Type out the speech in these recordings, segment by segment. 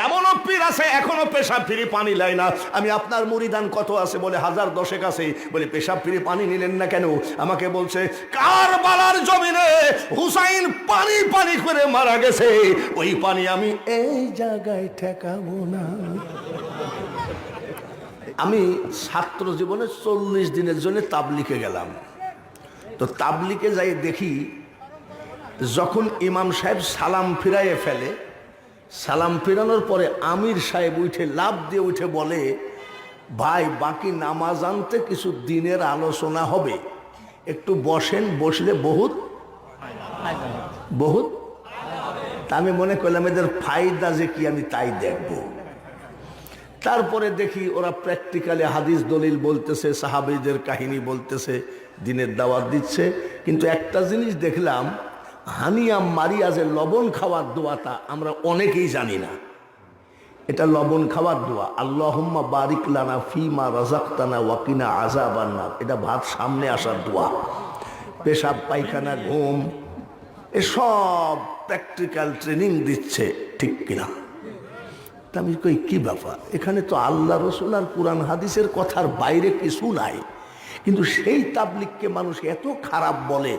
এমনও পীর আছে এখনো পেশাব ফিরে পানি লাই না। আমি আপনার মুরিদান কত আছে বলে 1010 আছে, বলে পেশাব ফিরে পানি নিলেন না কেন? আমাকে বলছে কারবালার জমিনে হুসাইন পানি পানি করে মারা গেছে, ওই পানি আমি এই জায়গায় ঠেকাবো না। আমি ছাত্র জীবনে 40 দিনের জন্য তাবলিগে গেলাম। তো তাবলিগে যাই দেখি, যখন ইমাম সাহেব সালাম ফিরাইয়ে ফেলে, সালাম ফিরানোর পরে আমির সাহেব উঠে লাফ দিয়ে উঠে বলে, ভাই বাকি নামাজ আনতে কিছু দিনের আলোচনা হবে, একটু বসেন, বসলে বহুত বহুত। আমি মনে করলাম এদের ফায়দা যে কি আমি তাই দেখব। তারপরে দেখি ওরা প্র্যাকটিক্যালি হাদিস দলিল বলতেছে, সাহাবীদের কাহিনী বলতেছে, দিনের দাওয়াত দিচ্ছে। কিন্তু একটা জিনিস দেখলাম, হানিয়া মারিয়াজের লবণ খাওয়ার দোয়াটা আমরা অনেকেই জানি না। এটা লবণ খাওয়ার দোয়া, আল্লাহুম্মা বারিক লানা ফিমা রাযাকতানা ওয়াকিনা আযাবান নার। এটা ভাত সামনে আসার দোয়া। পেশাব পায়খানা ঘুম এসব প্র্যাকটিক্যাল ট্রেনিং দিচ্ছে, ঠিক কিনা? আমি কই কি ব্যাপার, এখানে তো আল্লাহ রসুল আর কুরআন হাদিসের কথার বাইরে কিছু নাই, কিন্তু সেই তাবলিগকে মানুষ এত খারাপ বলে,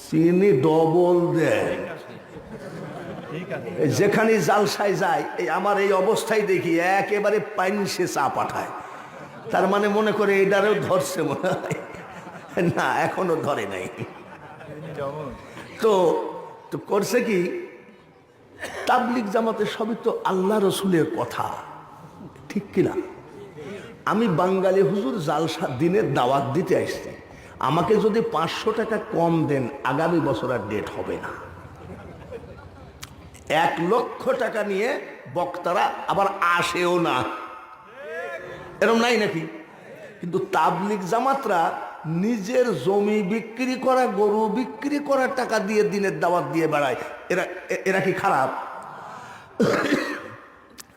চিনি ডবল দেয়। যেখানে জালসায় যায়, আমার এই অবস্থায় দেখি একেবারে পাইনসে চা পাঠায়। তার মানে মনে করে এটারেও ধরছে মনে হয়, না এখনো ধরে নাই। তো করছে কি, তাবলিগ জামাতে সবই তো আল্লাহ রসুলের কথা, ঠিক কিনা? আমি বাঙালি হুজুর জালসা দিনের দাওয়াত দিতে আসছি, আমাকে যদি 500 টাকা কম দেন আগামী বছর আর ডেট হবে না। 1 লক্ষ টাকা নিয়ে বক্তারা আবার আসেও না, এরকম নাই নাকি? কিন্তু তাবলিগ জামাতরা নিজের জমি বিক্রি করা, গরু বিক্রি করার টাকা দিয়ে দিনের দাওয়াত দিয়ে বেড়ায়। এরা কি খারাপ?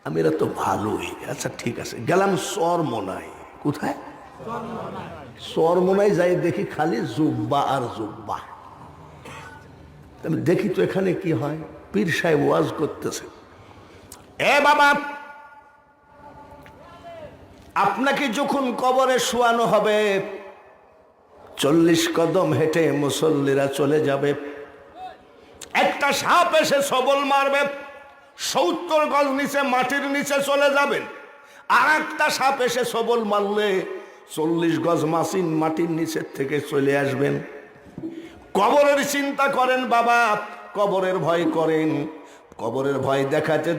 আমি এরা তো ভালোই। আচ্ছা ঠিক আছে, গেলাম চরমোনাই। কোথায়? চরমোনাই যাই দেখি খালি জুব্বা আর জুব্বা। আমি দেখি তো এখানে কি হয়, পীর সাহেব ওয়াজ করতেছে, এ বাবা আপনাকে যখন কবরে শোয়ানো হবে 40 কদম হেঁটে মুসল্লিরা চলে যাবে, একটা সাপ এসে সবল মারবে, 70 গজ নিচে মাটির নিচে চলে যাবেন, আর একটা সাপ এসে সবল মারলে 40 গজ মাটির নিচের থেকে চলে আসবেন। কবরের চিন্তা করেন বাবা, কবরের ভয় করেন, কবরের ভয় দেখাতে